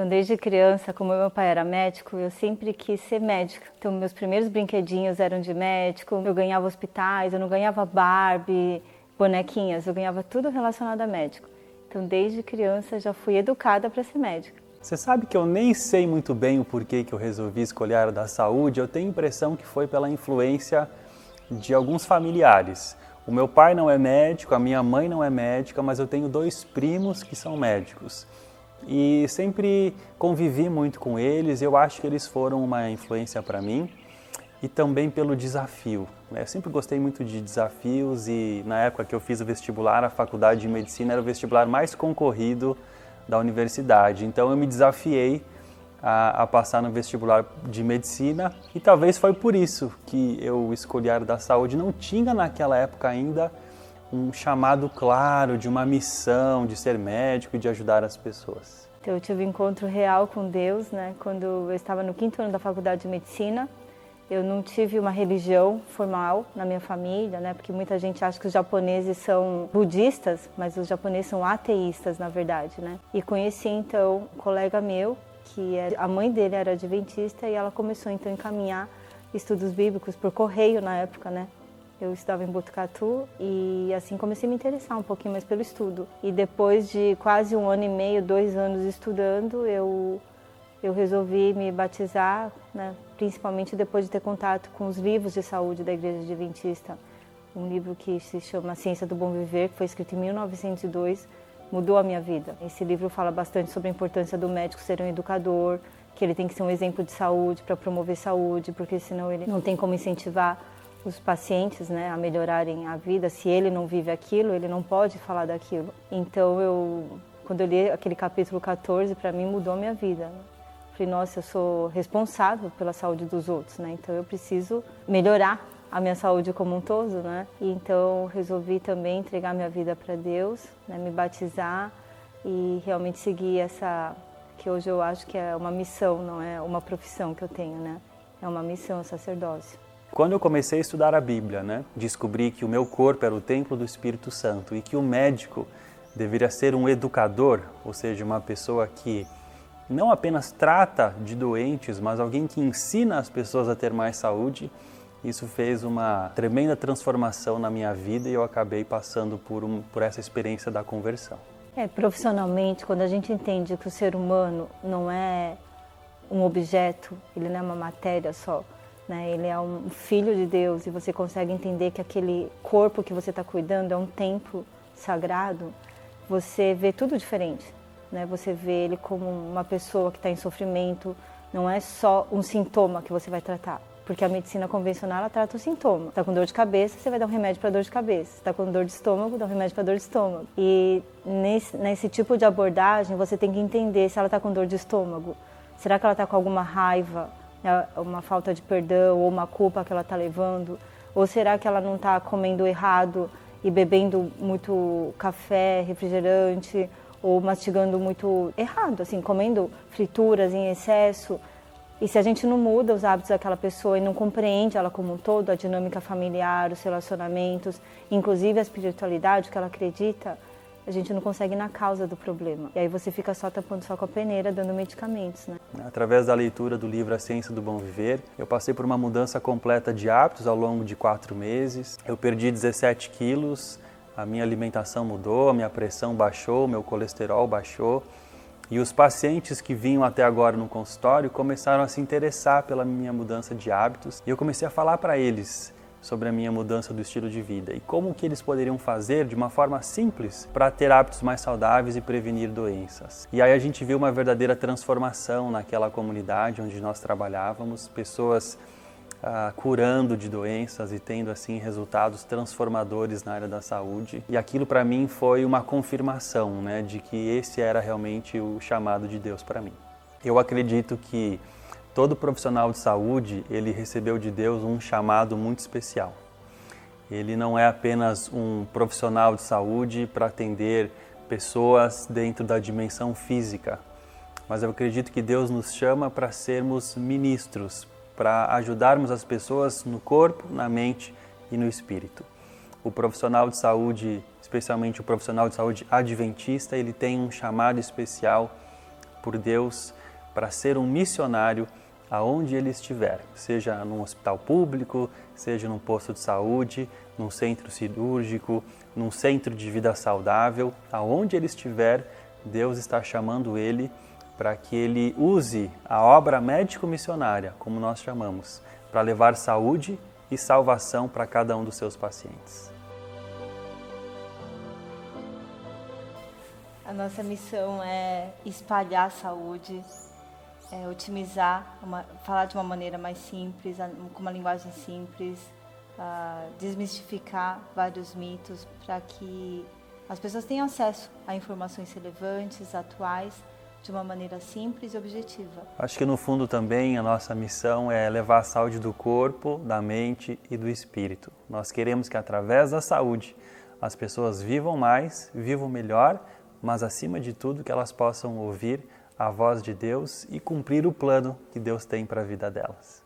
Então, desde criança, como meu pai era médico, eu sempre quis ser médica. Então, meus primeiros brinquedinhos eram de médico, eu ganhava hospitais, eu não ganhava Barbie, bonequinhas, eu ganhava tudo relacionado a médico. Então, desde criança, já fui educada para ser médica. Você sabe que eu nem sei muito bem o porquê que eu resolvi escolher a área da saúde. Eu tenho a impressão que foi pela influência de alguns familiares. O meu pai não é médico, a minha mãe não é médica, mas eu tenho 2 primos que são médicos. E sempre convivi muito com eles, eu acho que eles foram uma influência para mim e também pelo desafio. Eu sempre gostei muito de desafios e na época que eu fiz o vestibular, a faculdade de medicina era o vestibular mais concorrido da universidade. Então eu me desafiei a passar no vestibular de medicina e talvez foi por isso que eu escolhi a área da saúde. Não tinha naquela época ainda um chamado claro de uma missão de ser médico e de ajudar as pessoas. Então, eu tive um encontro real com Deus, né? Quando eu estava no 5º ano da faculdade de medicina. Eu não tive uma religião formal na minha família, né? Porque muita gente acha que os japoneses são budistas, mas os japoneses são ateístas, na verdade, né? E conheci, então, um colega meu, que a mãe dele era adventista, e ela começou, então, a encaminhar estudos bíblicos por correio na época, né? Eu estudava em Botucatu e assim comecei a me interessar um pouquinho mais pelo estudo. E depois de quase 1 ano e meio, 2 anos estudando, eu resolvi me batizar, né? Principalmente depois de ter contato com os livros de saúde da Igreja Adventista. Um livro que se chama Ciência do Bom Viver, que foi escrito em 1902, mudou a minha vida. Esse livro fala bastante sobre a importância do médico ser um educador, que ele tem que ser um exemplo de saúde para promover saúde, porque senão ele não tem como incentivar os pacientes, né, a melhorarem a vida. Se ele não vive aquilo, ele não pode falar daquilo. Então, quando eu li aquele capítulo 14, para mim mudou a minha vida. Falei, nossa, eu sou responsável pela saúde dos outros, né? Então eu preciso melhorar a minha saúde como um todo, né? E então resolvi também entregar minha vida para Deus, né? Me batizar e realmente seguir essa, que hoje eu acho que é uma missão, não é uma profissão que eu tenho, né? É uma missão, sacerdócio. Quando eu comecei a estudar a Bíblia, né? Descobri que o meu corpo era o templo do Espírito Santo e que o médico deveria ser um educador, ou seja, uma pessoa que não apenas trata de doentes, mas alguém que ensina as pessoas a ter mais saúde. Isso fez uma tremenda transformação na minha vida e eu acabei passando por essa experiência da conversão. Profissionalmente, quando a gente entende que o ser humano não é um objeto, ele não é uma matéria só, né? Ele é um filho de Deus e você consegue entender que aquele corpo que você está cuidando é um templo sagrado, você vê tudo diferente. Você vê ele como uma pessoa que está em sofrimento, não é só um sintoma que você vai tratar. Porque a medicina convencional, ela trata o sintoma. Está com dor de cabeça, você vai dar um remédio para dor de cabeça. Está com dor de estômago, dá um remédio para dor de estômago. E nesse tipo de abordagem, você tem que entender se ela está com dor de estômago. Será que ela está com alguma raiva, uma falta de perdão ou uma culpa que ela está levando? Ou será que ela não está comendo errado e bebendo muito café, refrigerante, ou mastigando muito errado, assim, comendo frituras em excesso. E se a gente não muda os hábitos daquela pessoa e não compreende ela como um todo, a dinâmica familiar, os relacionamentos, inclusive a espiritualidade que ela acredita, a gente não consegue ir na causa do problema. E aí você fica só tampando só com a peneira, dando medicamentos, né? Através da leitura do livro A Ciência do Bom Viver, eu passei por uma mudança completa de hábitos ao longo de 4 meses. Eu perdi 17 quilos, a minha alimentação mudou, a minha pressão baixou, meu colesterol baixou. E os pacientes que vinham até agora no consultório começaram a se interessar pela minha mudança de hábitos. E eu comecei a falar para eles sobre a minha mudança do estilo de vida e como que eles poderiam fazer de uma forma simples para ter hábitos mais saudáveis e prevenir doenças. E aí a gente viu uma verdadeira transformação naquela comunidade onde nós trabalhávamos, pessoas curando de doenças e tendo assim resultados transformadores na área da saúde. E aquilo para mim foi uma confirmação, né, de que esse era realmente o chamado de Deus para mim. Eu acredito que todo profissional de saúde, ele recebeu de Deus um chamado muito especial. Ele não é apenas um profissional de saúde para atender pessoas dentro da dimensão física, mas eu acredito que Deus nos chama para sermos ministros, para ajudarmos as pessoas no corpo, na mente e no espírito. O profissional de saúde, especialmente o profissional de saúde adventista, ele tem um chamado especial por Deus para ser um missionário aonde ele estiver, seja num hospital público, seja num posto de saúde, num centro cirúrgico, num centro de vida saudável, aonde ele estiver, Deus está chamando ele para que ele use a obra médico-missionária, como nós chamamos, para levar saúde e salvação para cada um dos seus pacientes. A nossa missão é espalhar a saúde, otimizar, falar de uma maneira mais simples, com uma linguagem simples, desmistificar vários mitos para que as pessoas tenham acesso a informações relevantes, atuais, de uma maneira simples e objetiva. Acho que no fundo também a nossa missão é levar a saúde do corpo, da mente e do espírito. Nós queremos que através da saúde as pessoas vivam mais, vivam melhor, mas acima de tudo que elas possam ouvir a voz de Deus e cumprir o plano que Deus tem para a vida delas.